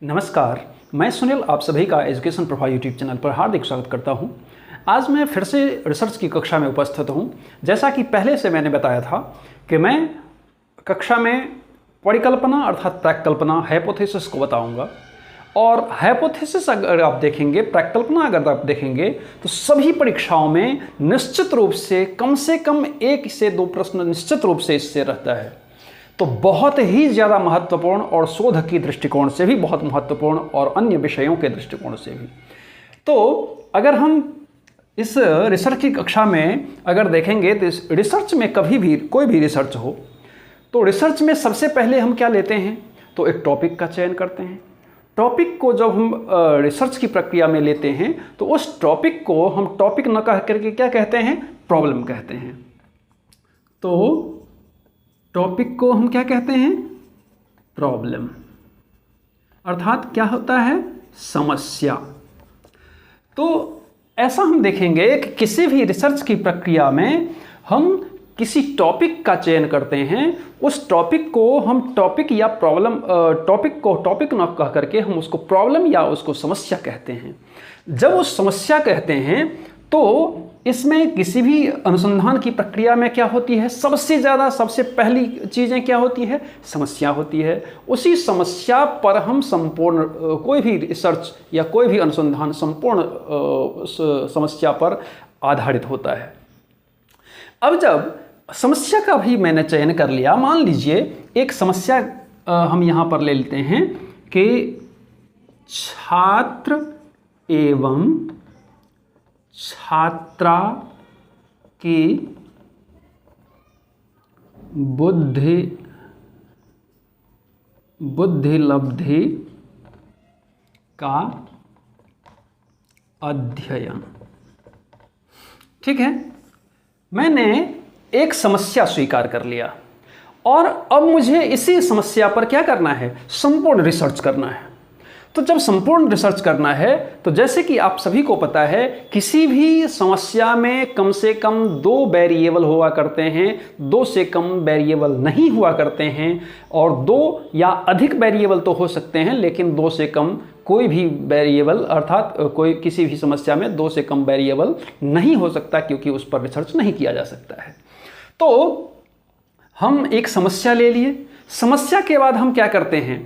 नमस्कार, मैं सुनील आप सभी का एजुकेशन प्रभा यूट्यूब चैनल पर हार्दिक स्वागत करता हूं। आज मैं फिर से रिसर्च की कक्षा में उपस्थित हूं। जैसा कि पहले से मैंने बताया था कि मैं कक्षा में परिकल्पना अर्थात प्रकल्पना हाइपोथेसिस को बताऊंगा। और हाइपोथेसिस अगर आप देखेंगे, प्रकल्पना अगर आप देखेंगे तो सभी परीक्षाओं में निश्चित रूप से कम 1 से 2 प्रश्न निश्चित रूप से इससे रहता है। तो बहुत ही ज़्यादा महत्वपूर्ण और शोध की दृष्टिकोण से भी बहुत महत्वपूर्ण और अन्य विषयों के दृष्टिकोण से भी। तो अगर हम इस रिसर्च की कक्षा में अगर देखेंगे तो इस रिसर्च में कभी भी कोई भी रिसर्च हो तो रिसर्च में सबसे पहले हम क्या लेते हैं, तो एक टॉपिक का चयन करते हैं। टॉपिक को जब हम रिसर्च की प्रक्रिया में लेते हैं तो उस टॉपिक को हम टॉपिक न कह करके क्या कहते हैं, प्रॉब्लम कहते हैं। तो टॉपिक को हम क्या कहते हैं, प्रॉब्लम, अर्थात क्या होता है, समस्या। तो ऐसा हम देखेंगे कि किसी भी रिसर्च की प्रक्रिया में हम किसी टॉपिक का चयन करते हैं। उस टॉपिक को हम टॉपिक या प्रॉब्लम, टॉपिक को टॉपिक न कह करके हम उसको प्रॉब्लम या उसको समस्या कहते हैं। जब उस समस्या कहते हैं तो इसमें किसी भी अनुसंधान की प्रक्रिया में क्या होती है, सबसे पहली चीज़ें क्या होती है, समस्या होती है। उसी समस्या पर हम संपूर्ण कोई भी रिसर्च या कोई भी अनुसंधान संपूर्ण समस्या पर आधारित होता है। अब जब समस्या का भी मैंने चयन कर लिया, मान लीजिए एक समस्या हम यहाँ पर ले लेते हैं कि छात्र एवं छात्रा की बुद्धि लब्धि का अध्ययन। ठीक है, मैंने एक समस्या स्वीकार कर लिया और अब मुझे इसी समस्या पर क्या करना है, संपूर्ण रिसर्च करना है। तो जब संपूर्ण रिसर्च करना है तो जैसे कि आप सभी को पता है, किसी भी समस्या में कम से कम 2 वेरिएबल हुआ करते हैं, 2 से कम वेरिएबल नहीं हुआ करते हैं, और 2 या अधिक वेरिएबल तो हो सकते हैं लेकिन 2 से कम कोई भी वेरिएबल, अर्थात कोई किसी भी समस्या में 2 से कम वेरिएबल नहीं हो सकता, क्योंकि उस पर रिसर्च नहीं किया जा सकता है। तो हम एक समस्या ले लिए। समस्या के बाद हम क्या करते हैं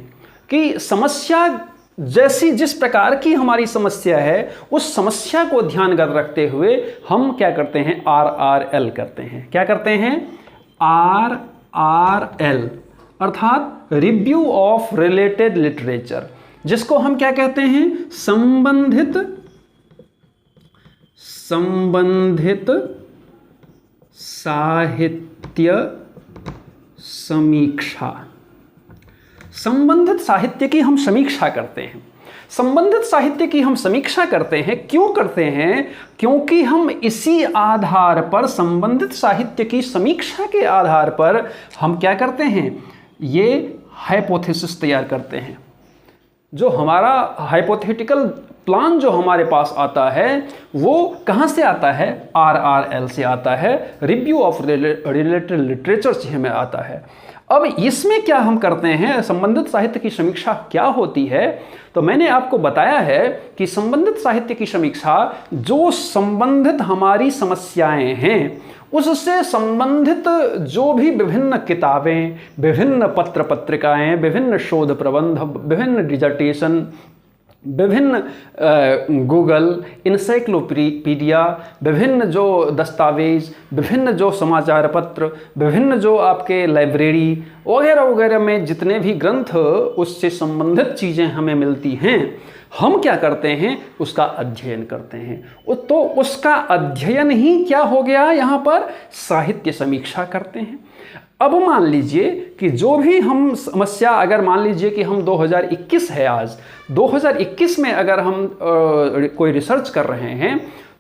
कि समस्या जैसी जिस प्रकार की हमारी समस्या है उस समस्या को ध्यानगत रखते हुए हम क्या करते हैं, RRL करते हैं। क्या करते हैं, RRL, अर्थात रिव्यू ऑफ रिलेटेड लिटरेचर, जिसको हम क्या कहते हैं, संबंधित साहित्य समीक्षा। संबंधित साहित्य की हम समीक्षा करते हैं। संबंधित साहित्य की हम समीक्षा करते हैं, क्यों करते हैं, क्योंकि हम इसी आधार पर, संबंधित साहित्य की समीक्षा के आधार पर हम क्या करते हैं, ये हाइपोथेसिस तैयार करते हैं। जो हमारा हाइपोथेटिकल प्लान जो हमारे पास आता है वो कहाँ से आता है, RRL से आता है, रिव्यू ऑफ रिलेटेड लिटरेचर से हमें आता है। अब इसमें क्या हम करते हैं, संबंधित साहित्य की समीक्षा क्या होती है, तो मैंने आपको बताया है कि संबंधित साहित्य की समीक्षा जो संबंधित हमारी समस्याएं हैं उससे संबंधित जो भी विभिन्न किताबें, विभिन्न पत्र पत्रिकाएं, विभिन्न शोध प्रबंध, विभिन्न डिजर्टेशन, विभिन्न गूगल, इंसाइक्लोपीडिया, विभिन्न जो दस्तावेज, विभिन्न जो समाचार पत्र, विभिन्न जो आपके लाइब्रेरी वगैरह वगैरह में जितने भी ग्रंथ उससे संबंधित चीज़ें हमें मिलती हैं, हम क्या करते हैं, उसका अध्ययन करते हैं। तो उसका अध्ययन ही क्या हो गया, यहाँ पर साहित्य समीक्षा करते हैं। अब मान लीजिए कि जो भी हम समस्या, अगर मान लीजिए कि हम 2021 है आज, 2021 में अगर हम कोई रिसर्च कर रहे हैं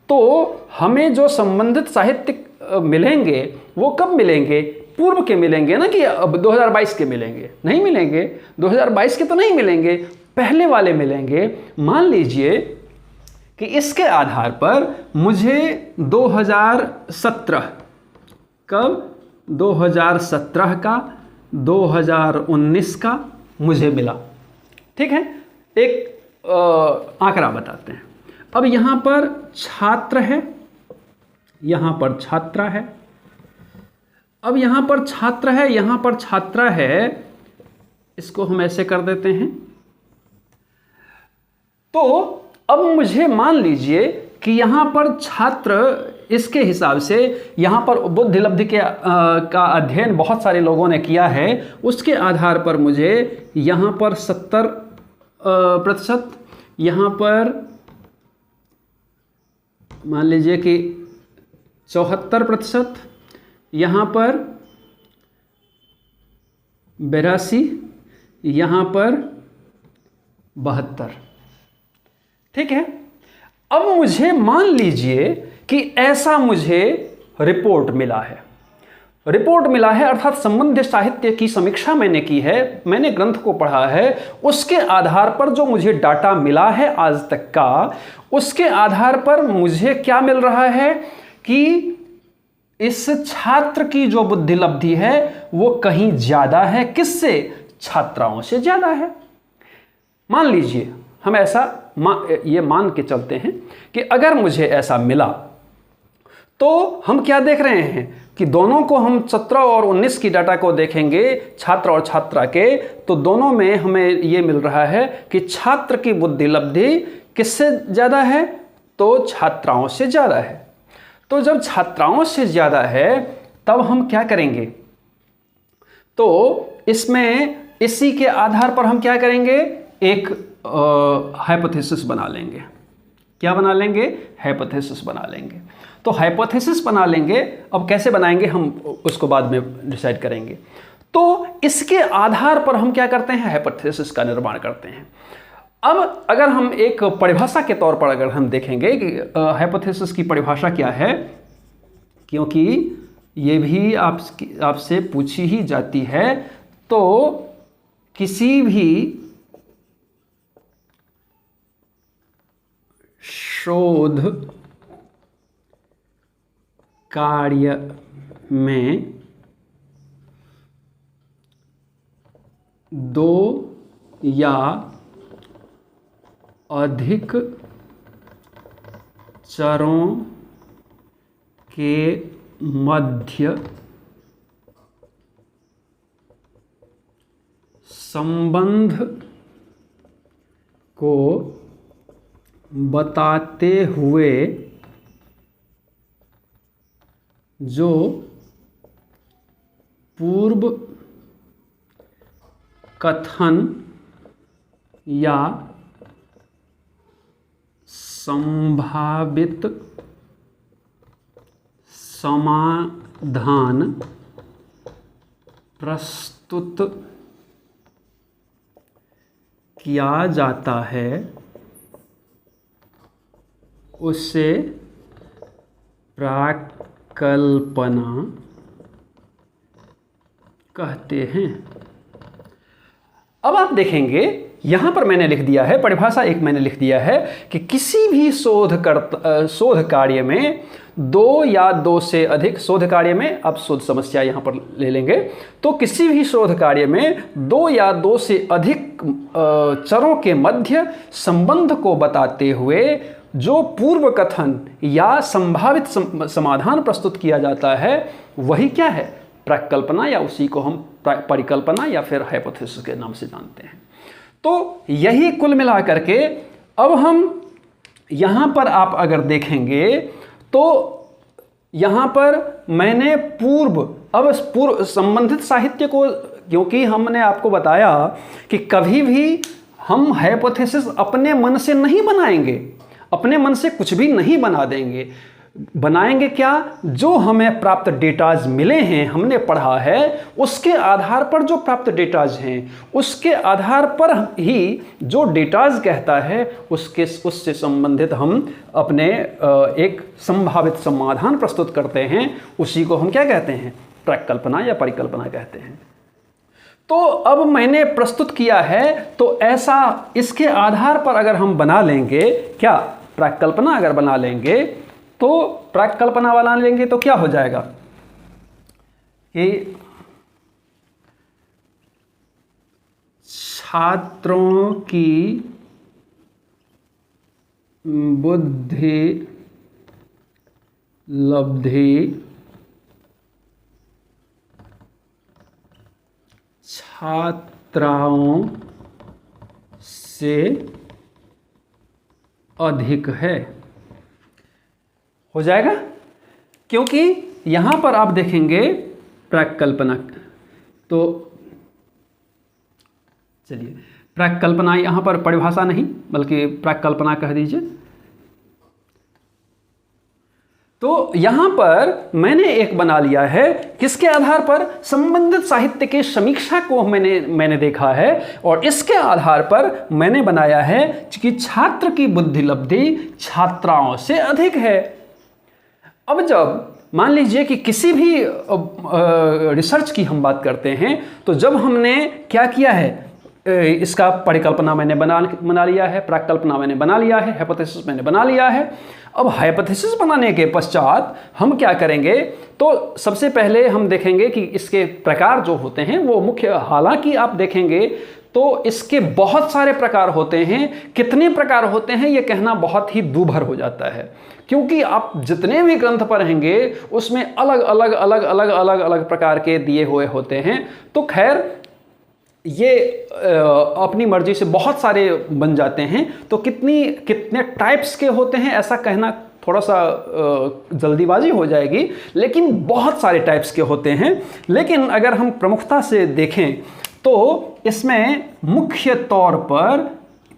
तो हमें जो संबंधित साहित्य मिलेंगे वो कब मिलेंगे, पूर्व के मिलेंगे ना, कि अब 2022 के मिलेंगे, नहीं मिलेंगे, 2022 के तो नहीं मिलेंगे, पहले वाले मिलेंगे। मान लीजिए कि इसके आधार पर मुझे 2017, कब, 2017 का, 2019 का मुझे मिला। ठीक है, एक आंकड़ा बताते हैं। अब यहाँ पर छात्र है, यहाँ पर छात्रा है, अब यहाँ पर छात्र है, यहाँ पर छात्रा है, इसको हम ऐसे कर देते हैं। तो अब मुझे मान लीजिए कि यहाँ पर छात्र, इसके हिसाब से यहाँ पर बुद्धि लब्धि का अध्ययन बहुत सारे लोगों ने किया है, उसके आधार पर मुझे यहाँ पर 70%, यहाँ पर मान लीजिए कि 74%, यहाँ पर 82, यहाँ पर 72। ठीक है। अब मुझे मान लीजिए कि ऐसा मुझे रिपोर्ट मिला है, अर्थात संबंधित साहित्य की समीक्षा मैंने की है, मैंने ग्रंथ को पढ़ा है, उसके आधार पर जो मुझे डाटा मिला है आज तक का, उसके आधार पर मुझे क्या मिल रहा है कि इस छात्र की जो बुद्धि लब्धि है वो कहीं ज्यादा है। किससे? छात्राओं से ज्यादा है। मान लीजिए हम ऐसा ये मान के चलते हैं कि अगर मुझे ऐसा मिला तो हम क्या देख रहे हैं कि दोनों को हम 17 और 19 की डाटा को देखेंगे, छात्र और छात्रा के, तो दोनों में हमें ये मिल रहा है कि छात्र की बुद्धि लब्धि किससे ज़्यादा है? तो छात्राओं से ज़्यादा है। तो जब छात्राओं से ज़्यादा है तब हम क्या करेंगे? तो इसमें इसी के आधार पर हम क्या करेंगे? एक हाइपोथेसिस बना लेंगे। क्या बना लेंगे? हाइपोथेसिस बना लेंगे। तो हाइपोथेसिस बना लेंगे। अब कैसे बनाएंगे हम उसको बाद में डिसाइड करेंगे। तो इसके आधार पर हम क्या करते हैं? हाइपोथेसिस का निर्माण करते हैं। अब अगर हम एक परिभाषा के तौर पर अगर हम देखेंगे कि हाइपोथेसिस की परिभाषा क्या है, क्योंकि ये भी आपसे पूछी ही जाती है, तो किसी भी शोध कार्य में 2 या अधिक चरों के मध्य संबंध को बताते हुए जो पूर्व कथन या संभावित समाधान प्रस्तुत किया जाता है उसे प्राक्कल्पना कहते हैं। अब आप देखेंगे यहां पर मैंने लिख दिया है, परिभाषा एक मैंने लिख दिया है कि किसी भी शोध कार्य में 2 या 2 से अधिक, शोध कार्य में, अब शोध समस्या यहां पर ले लेंगे, तो किसी भी शोध कार्य में 2 या 2 से अधिक चरों के मध्य संबंध को बताते हुए जो पूर्व कथन या संभावित समाधान प्रस्तुत किया जाता है वही क्या है? प्राक्कल्पना, या उसी को हम परिकल्पना या फिर हाइपोथेसिस के नाम से जानते हैं। तो यही कुल मिला करके अब हम यहां पर आप अगर देखेंगे तो यहां पर मैंने पूर्व संबंधित साहित्य को, क्योंकि हमने आपको बताया कि कभी भी हम हाइपोथेसिस अपने मन से नहीं बनाएंगे, अपने मन से कुछ भी नहीं बना देंगे। बनाएंगे क्या? जो हमें प्राप्त डेटाज मिले हैं, हमने पढ़ा है, उसके आधार पर जो प्राप्त डेटाज हैं, उसके आधार पर ही जो डेटाज कहता है उससे संबंधित हम अपने एक संभावित समाधान प्रस्तुत करते हैं। उसी को हम क्या कहते हैं? प्राक्कल्पना या परिकल्पना कहते हैं। तो अब मैंने प्रस्तुत किया है, तो ऐसा इसके आधार पर अगर हम बना लेंगे, क्या प्राक्कल्पना अगर बना लेंगे, तो प्राक्कल्पना बना लेंगे तो क्या हो जाएगा कि छात्रों की बुद्धि लब्धि छात्राओं से अधिक है। हो जाएगा, क्योंकि यहां पर आप देखेंगे प्राक्कल्पना, तो चलिए प्राक्कल्पना यहां पर परिभाषा नहीं बल्कि प्राक्कल्पना कह दीजिए। तो यहां पर मैंने एक बना लिया है, किसके आधार पर? संबंधित साहित्य के समीक्षा को मैंने देखा है और इसके आधार पर मैंने बनाया है कि छात्र की बुद्धि लब्धि छात्राओं से अधिक है। अब जब मान लीजिए कि किसी भी रिसर्च की हम बात करते हैं, तो जब हमने क्या किया है, इसका परिकल्पना मैंने बना लिया है, प्राक्कल्पना मैंने बना लिया है, हाइपोथेसिस मैंने बना लिया है। अब हाइपोथेसिस बनाने के पश्चात हम क्या करेंगे, तो सबसे पहले हम देखेंगे कि इसके प्रकार जो होते हैं वो मुख्य, हालांकि आप देखेंगे तो इसके बहुत सारे प्रकार होते हैं। कितने प्रकार होते हैं ये कहना बहुत ही दूभर हो जाता है, क्योंकि आप जितने भी ग्रंथ पढ़ेंगे उसमें अलग अलग अलग अलग अलग अलग प्रकार के दिए हुए होते हैं। तो खैर ये अपनी मर्जी से बहुत सारे बन जाते हैं, तो कितने टाइप्स के होते हैं ऐसा कहना थोड़ा सा जल्दीबाजी हो जाएगी, लेकिन बहुत सारे टाइप्स के होते हैं। लेकिन अगर हम प्रमुखता से देखें तो इसमें मुख्य तौर पर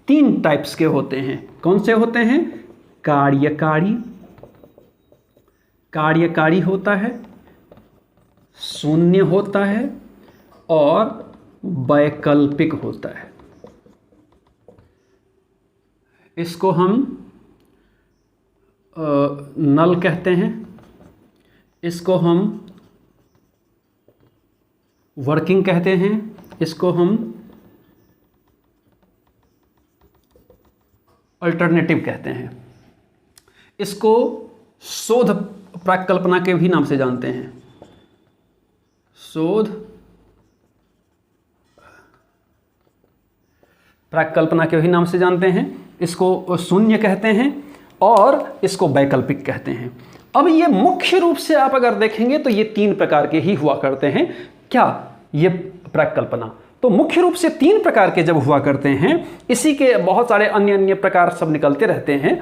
3 टाइप्स के होते हैं। कौन से होते हैं? कार्यकारी होता है, शून्य होता है और वैकल्पिक होता है। इसको हम नल कहते हैं, इसको हम वर्किंग कहते हैं, इसको हम अल्टरनेटिव कहते हैं, इसको शोध प्राक्कल्पना के भी नाम से जानते हैं। शोध प्राक्कल्पना के भी नाम से जानते हैं, इसको शून्य कहते हैं और इसको वैकल्पिक कहते हैं। अब ये मुख्य रूप से आप अगर देखेंगे तो ये 3 प्रकार के ही हुआ करते हैं। क्या ये प्राक्कल्पना? तो मुख्य रूप से 3 प्रकार के जब हुआ करते हैं, इसी के बहुत सारे अन्य अन्य प्रकार सब निकलते रहते हैं।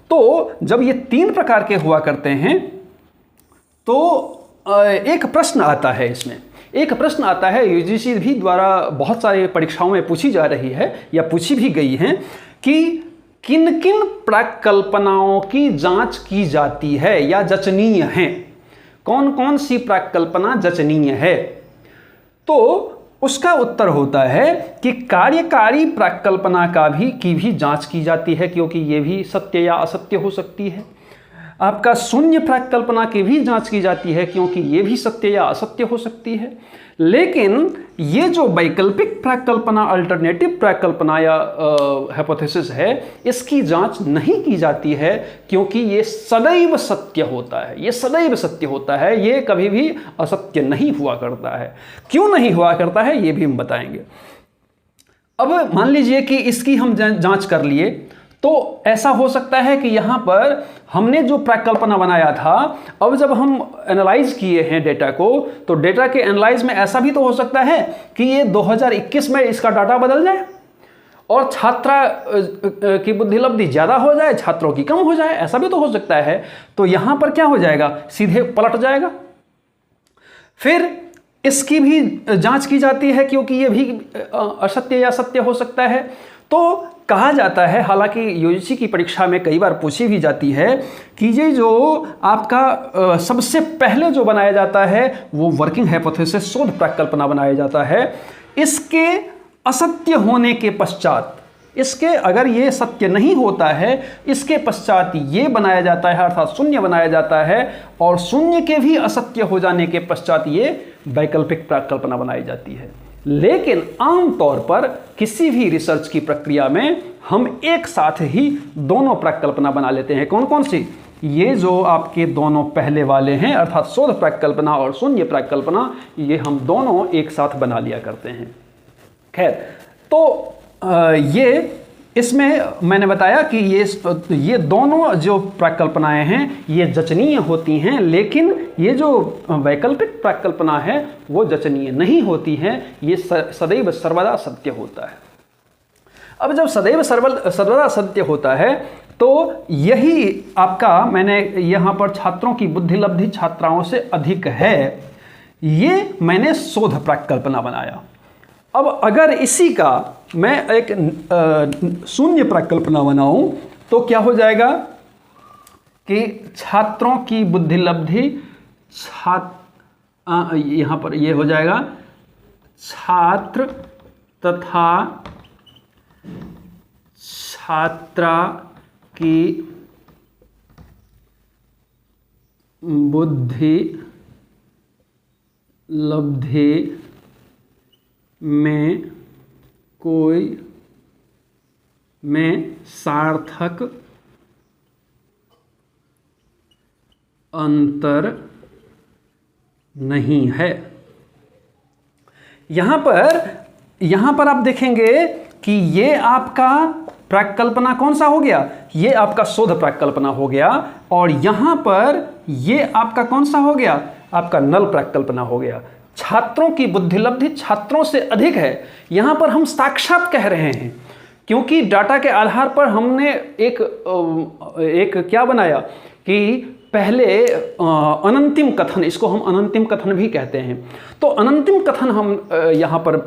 तो जब ये 3 प्रकार के हुआ करते हैं तो एक प्रश्न आता है, इसमें एक प्रश्न आता है, यूजीसी भी द्वारा बहुत सारे परीक्षाओं में पूछी जा रही है या पूछी भी गई है कि किन किन प्राक्कल्पनाओं की जांच की जाती है या जचनीय है, कौन कौन सी प्राक्कल्पना जचनीय है। तो उसका उत्तर होता है कि कार्यकारी प्राक्कल्पना की भी जांच की जाती है, क्योंकि ये भी सत्य या असत्य हो सकती है। आपका शून्य प्राक्कल्पना की भी जांच की जाती है, क्योंकि ये भी सत्य या असत्य हो सकती है। लेकिन ये जो वैकल्पिक प्राक्कल्पना, अल्टरनेटिव प्राक्कल्पना या हाइपोथेसिस है, इसकी जांच नहीं की जाती है, क्योंकि ये सदैव सत्य होता है। ये सदैव सत्य होता है, ये कभी भी असत्य नहीं हुआ करता है। क्यों नहीं हुआ करता है ये भी हम बताएंगे। अब मान लीजिए कि इसकी हम जांच कर लिए, तो ऐसा हो सकता है कि यहाँ पर हमने जो प्राक्कल्पना बनाया था, अब जब हम एनालाइज किए हैं डेटा को, तो डेटा के एनालाइज में ऐसा भी तो हो सकता है कि ये 2021 में इसका डाटा बदल जाए और छात्रा की बुद्धि लब्धि ज़्यादा हो जाए, छात्रों की कम हो जाए, ऐसा भी तो हो सकता है। तो यहाँ पर क्या हो जाएगा, सीधे पलट जाएगा। फिर इसकी भी जांच की जाती है, क्योंकि ये भी असत्य या सत्य हो सकता है। तो कहा जाता है, हालांकि यूजीसी की परीक्षा में कई बार पूछी भी जाती है कि ये जो आपका सबसे पहले जो बनाया जाता है वो वर्किंग हाइपोथेसिस, शोध प्राक्कल्पना बनाया जाता है। इसके असत्य होने के पश्चात, इसके अगर ये सत्य नहीं होता है, इसके पश्चात ये बनाया जाता है, अर्थात शून्य बनाया जाता है, और शून्य के भी असत्य हो जाने के पश्चात ये वैकल्पिक प्राक्कल्पना बनाई जाती है। लेकिन आमतौर पर किसी भी रिसर्च की प्रक्रिया में हम एक साथ ही दोनों प्राक्कल्पना बना लेते हैं। कौन कौन सी? ये जो आपके दोनों पहले वाले हैं, अर्थात शोध प्राक्कल्पना और शून्य प्राक्कल्पना, ये हम दोनों एक साथ बना लिया करते हैं। खैर, तो ये इसमें मैंने बताया कि ये दोनों जो प्रकल्पनाएं हैं ये जचनीय होती हैं, लेकिन ये जो वैकल्पिक प्रकल्पना है वो जचनीय नहीं होती है, ये सदैव सर्वदा सत्य होता है। अब जब सदैव सर्वदा सत्य होता है तो यही आपका, मैंने यहाँ पर छात्रों की बुद्धिलब्धि छात्राओं से अधिक है, ये मैंने शोध प्रकल्पना बनाया। अब अगर इसी का मैं एक शून्य प्रकल्पना बनाऊं तो क्या हो जाएगा कि छात्रों की बुद्धिलब्धि यहाँ पर ये हो जाएगा छात्र तथा छात्रा की बुद्धिलब्धि में सार्थक अंतर नहीं है। यहां पर आप देखेंगे कि ये आपका प्रकल्पना कौन सा हो गया, ये आपका शोध प्रकल्पना हो गया, और यहां पर ये आपका कौन सा हो गया, आपका नल प्रकल्पना हो गया। छात्रों की बुद्धिलब्धि छात्रों से अधिक है, यहां पर हम साक्षात कह रहे हैं, क्योंकि डाटा के आधार पर हमने एक क्या बनाया कि पहले अनंतिम कथन, इसको हम अनंतिम कथन भी कहते हैं। तो अनंतिम कथन हम यहाँ पर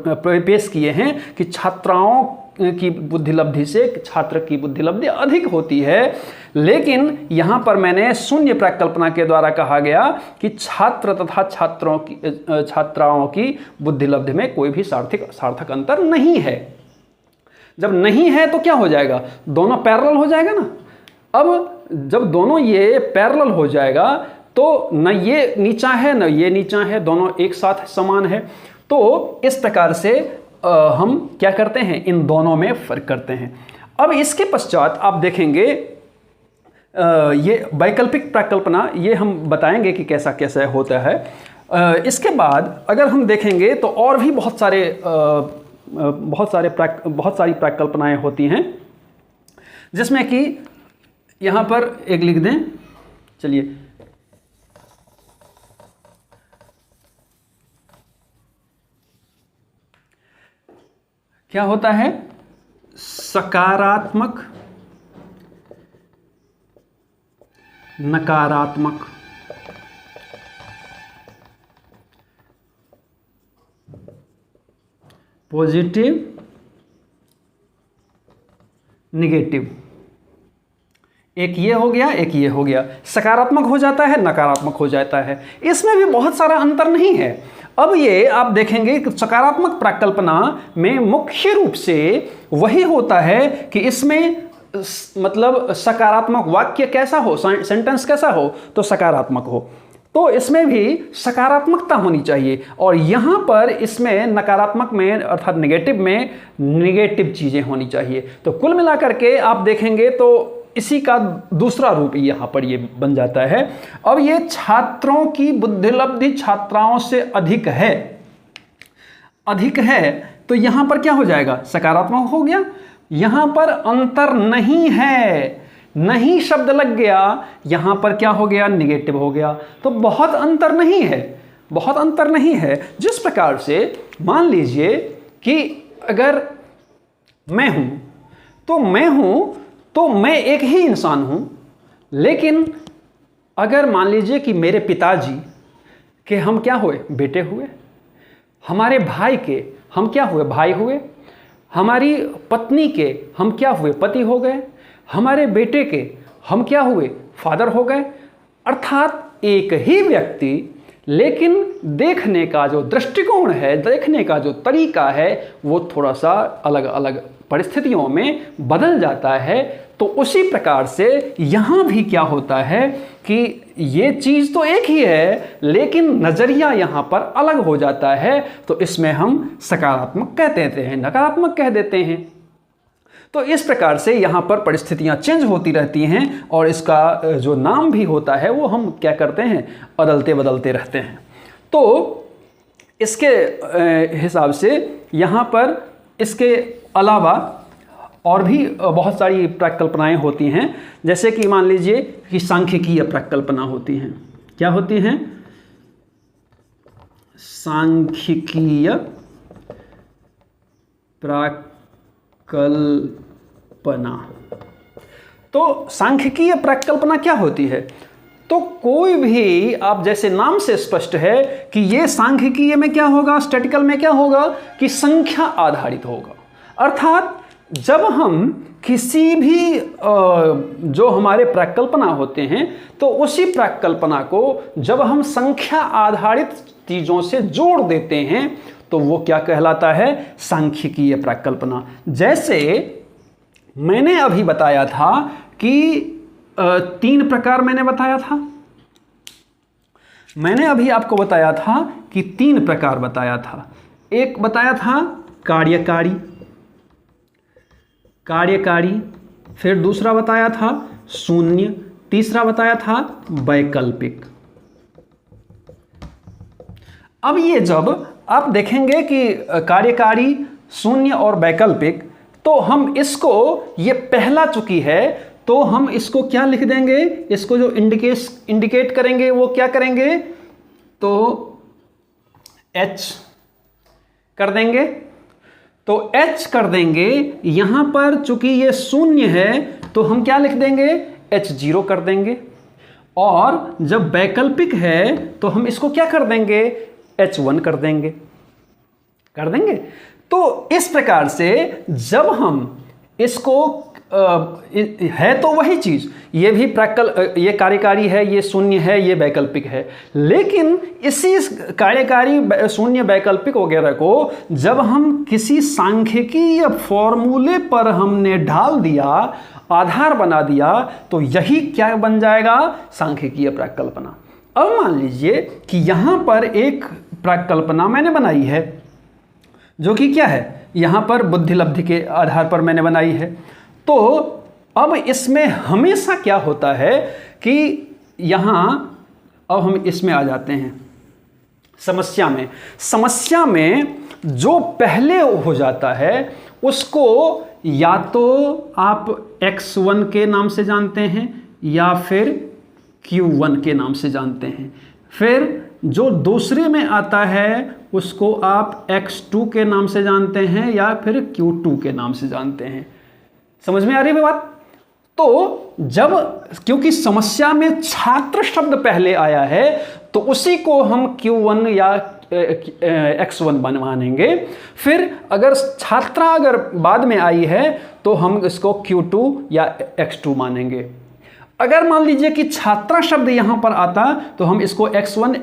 पेश किए हैं कि छात्राओं की बुद्धिलब्धि से छात्र की बुद्धिलब्धि अधिक होती है, लेकिन यहाँ पर मैंने शून्य प्रकल्पना के द्वारा कहा गया कि छात्र तथा छात्राओं की बुद्धिलब्धि में कोई भी सार्थक अंतर नहीं है। जब नहीं है तो क्या हो जाएगा, दोनों पैरेलल हो जाएगा ना। अब जब दोनों ये पैरेलल हो जाएगा तो न ये नीचा है न ये नीचा है, दोनों एक साथ समान है। तो इस प्रकार से हम क्या करते हैं, इन दोनों में फर्क करते हैं। अब इसके पश्चात आप देखेंगे ये वैकल्पिक प्रकल्पना, ये हम बताएंगे कि कैसा कैसा होता है। इसके बाद अगर हम देखेंगे तो और भी बहुत सारी प्रकल्पनाएं होती हैं, जिसमें कि यहाँ पर एक लिख दें, चलिए, क्या होता है, सकारात्मक नकारात्मक, पॉजिटिव निगेटिव, एक ये हो गया एक ये हो गया, सकारात्मक हो जाता है नकारात्मक हो जाता है, इसमें भी बहुत सारा अंतर नहीं है। अब ये आप देखेंगे कि सकारात्मक प्रकल्पना में मुख्य रूप से वही होता है कि इसमें मतलब सकारात्मक वाक्य कैसा हो, सेंटेंस कैसा हो, तो सकारात्मक हो, तो इसमें भी सकारात्मकता होनी चाहिए। और यहाँ पर इसमें नकारात्मक में अर्थात नेगेटिव में नेगेटिव चीज़ें होनी चाहिए। तो कुल मिलाकर के आप देखेंगे तो इसी का दूसरा रूप यहाँ पर ये बन जाता है। अब ये छात्रों की बुद्धिलब्धि छात्राओं से अधिक है, तो यहाँ पर क्या हो जाएगा, सकारात्मक हो गया। यहाँ पर अंतर नहीं है, नहीं शब्द लग गया, यहाँ पर क्या हो गया, निगेटिव हो गया। तो बहुत अंतर नहीं है। जिस प्रकार से मान लीजिए कि अगर मैं हूं तो मैं एक ही इंसान हूं, लेकिन अगर मान लीजिए कि मेरे पिताजी के हम क्या हुए, बेटे हुए, हमारे भाई के हम क्या हुए, भाई हुए, हमारी पत्नी के हम क्या हुए, पति हो गए, हमारे बेटे के हम क्या हुए, फादर हो गए। अर्थात एक ही व्यक्ति, लेकिन देखने का जो दृष्टिकोण है, देखने का जो तरीका है, वो थोड़ा सा अलग अलग परिस्थितियों में बदल जाता है। तो उसी प्रकार से यहाँ भी क्या होता है कि ये चीज़ तो एक ही है, लेकिन नज़रिया यहाँ पर अलग हो जाता है। तो इसमें हम सकारात्मक कह देते हैं, नकारात्मक कह देते हैं। तो इस प्रकार से यहाँ पर परिस्थितियाँ चेंज होती रहती हैं, और इसका जो नाम भी होता है वो हम क्या करते हैं, बदलते बदलते रहते हैं। तो इसके हिसाब से यहाँ पर इसके अलावा और भी बहुत सारी प्रकल्पनाएं होती हैं, जैसे कि मान लीजिए कि सांख्यिकीय प्रकल्पना होती हैं। क्या होती हैं? सांख्यिकीय प्रकल्पना। तो सांख्यिकीय प्रकल्पना क्या होती है? तो कोई भी, आप जैसे नाम से स्पष्ट है कि ये सांख्यिकीय में क्या होगा, स्टैटिकल में क्या होगा कि संख्या आधारित होगा। अर्थात जब हम किसी भी जो हमारे प्रकल्पना होते हैं, तो उसी प्रकल्पना को जब हम संख्या आधारित चीज़ों से जोड़ देते हैं तो वो क्या कहलाता है? सांख्यिकीय प्रकल्पना। जैसे मैंने अभी बताया था कि 3 प्रकार मैंने बताया था। मैंने अभी आपको बताया था कि 3 प्रकार बताया था। एक बताया था कार्यकारी, फिर दूसरा बताया था शून्य, तीसरा बताया था वैकल्पिक। अब ये जब आप देखेंगे कि कार्यकारी, शून्य और वैकल्पिक, तो हम इसको, ये पहला चुकी है तो हम इसको क्या लिख देंगे? इसको जो इंडिकेट करेंगे वो क्या करेंगे? तो H कर देंगे। तो H कर देंगे। यहां पर चूंकि ये शून्य है तो हम क्या लिख देंगे? H0 कर देंगे। और जब वैकल्पिक है तो हम इसको क्या कर देंगे? H1 कर देंगे। तो इस प्रकार से जब हम इसको है तो वही चीज, ये भी ये कार्यकारी है, ये शून्य है, ये वैकल्पिक है, लेकिन इसी कार्यकारी, शून्य, वैकल्पिक वगैरह को जब हम किसी सांख्यिकीय फॉर्मूले पर हमने डाल दिया, आधार बना दिया, तो यही क्या बन जाएगा? सांख्यिकीय प्रकल्पना। अब मान लीजिए कि यहां पर एक प्रकल्पना मैंने बनाई है जो कि क्या है? यहां पर बुद्धिलब्धि के आधार पर मैंने बनाई है। तो अब इसमें हमेशा क्या होता है कि यहां, अब हम इसमें आ जाते हैं समस्या में जो पहले हो जाता है उसको या तो आप x1 के नाम से जानते हैं या फिर q1 के नाम से जानते हैं। फिर जो दूसरे में आता है उसको आप x2 के नाम से जानते हैं या फिर q2 के नाम से जानते हैं। समझ में आ रही है बात? तो जब, क्योंकि समस्या में छात्र शब्द पहले आया है तो उसी को हम q1 या x1 बनवाएंगे। फिर अगर छात्रा अगर बाद में आई है तो हम इसको q2 या x2 मानेंगे। अगर मान लीजिए कि छात्रा शब्द यहां पर आता तो हम इसको x1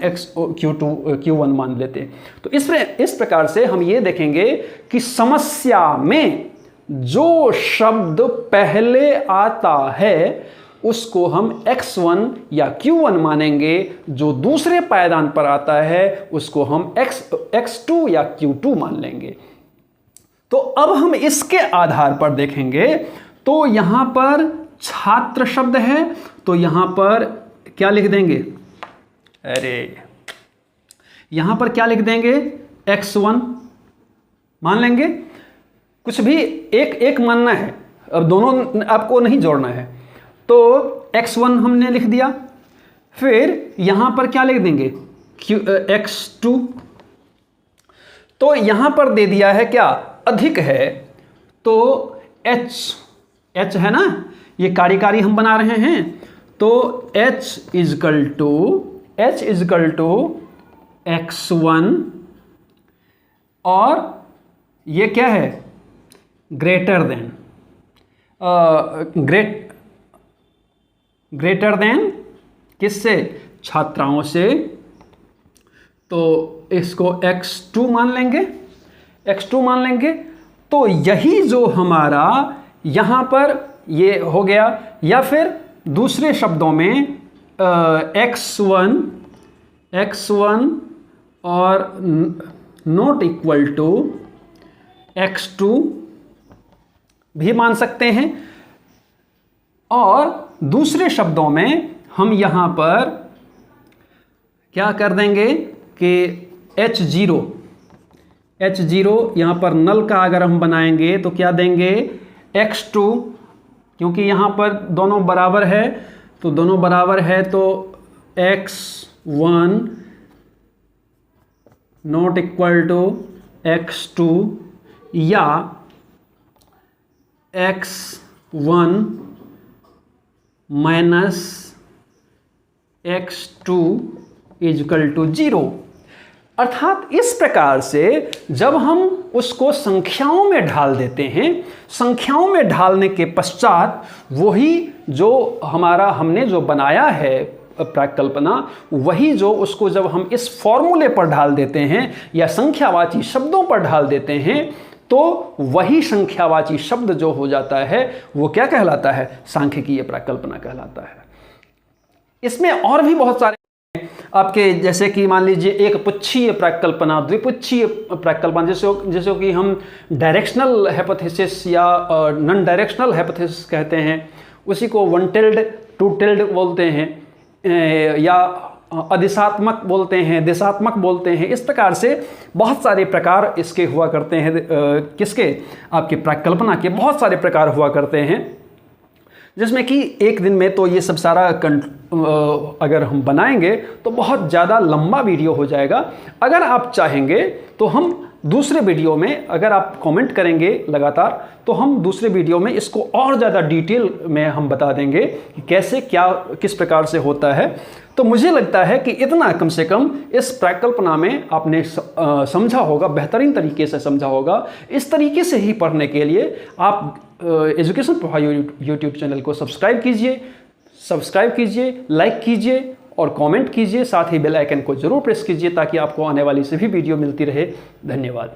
q1 मान लेते। तो इस प्रकार से हम ये देखेंगे कि समस्या में जो शब्द पहले आता है उसको हम x1 या q1 मानेंगे, जो दूसरे पायदान पर आता है उसको हम x2 या q2 मान लेंगे। तो अब हम इसके आधार पर देखेंगे। तो यहां पर छात्र शब्द है तो यहां पर क्या लिख देंगे? यहां पर क्या लिख देंगे? x1 मान लेंगे। कुछ भी एक मानना है, अब दोनों आपको नहीं जोड़ना है। तो x1 हमने लिख दिया। फिर यहां पर क्या लिख देंगे? x2। तो यहां पर दे दिया है क्या? अधिक है तो h है ना, ये कार्यकारी हम बना रहे हैं। तो h इजकल टू x1 और ये क्या है? ग्रेटर देन किससे? छात्राओं से। तो इसको x2 मान लेंगे। तो यही जो हमारा यहां पर ये हो गया। या फिर दूसरे शब्दों में x1 और नॉट इक्वल टू x2 भी मान सकते हैं। और दूसरे शब्दों में हम यहां पर क्या कर देंगे कि H0 यहां पर नल का अगर हम बनाएंगे तो क्या देंगे? x2, क्योंकि यहाँ पर दोनों बराबर है तो दोनों बराबर है तो x1 not equal to x2 या x1 minus x2 is equal to 0। अर्थात इस प्रकार से जब हम उसको संख्याओं में ढाल देते हैं, संख्याओं में ढालने के पश्चात वही जो हमने जो बनाया है प्राकल्पना, वही जो उसको जब हम इस फॉर्मूले पर ढाल देते हैं या संख्यावाची शब्दों पर ढाल देते हैं, तो वही संख्यावाची शब्द जो हो जाता है वो क्या कहलाता है? सांख्यिकीय प्राकल्पना कहलाता है। इसमें और भी बहुत सारे आपके, जैसे कि मान लीजिए एक पुच्छीय प्राकल्पना, द्विपुच्छीय प्राकल्पना, जैसे कि हम डायरेक्शनल हाइपोथेसिस या नॉन डायरेक्शनल हाइपोथेसिस कहते हैं, उसी को वन टेल्ड टू टेल्ड बोलते हैं, या अदिशात्मक बोलते हैं, दिशात्मक बोलते हैं। इस प्रकार से बहुत सारे प्रकार इसके हुआ करते हैं। किसके? आपके प्राकल्पना के बहुत सारे प्रकार हुआ करते हैं, जिसमें कि एक दिन में तो ये सब सारा अगर हम बनाएंगे तो बहुत ज़्यादा लंबा वीडियो हो जाएगा। अगर आप चाहेंगे तो हम दूसरे वीडियो में, अगर आप कमेंट करेंगे लगातार, तो हम दूसरे वीडियो में इसको और ज़्यादा डिटेल में हम बता देंगे कि कैसे क्या किस प्रकार से होता है। तो मुझे लगता है कि इतना कम से कम इस प्राकल्पना में आपने समझा होगा, बेहतरीन तरीके से समझा होगा। इस तरीके से ही पढ़ने के लिए आप एजुकेशन प्रोफा यूट्यूब चैनल को सब्सक्राइब कीजिए, लाइक कीजिए और कमेंट कीजिए। साथ ही बेल आइकन को जरूर प्रेस कीजिए ताकि आपको आने वाली सभी वीडियो मिलती रहे। धन्यवाद।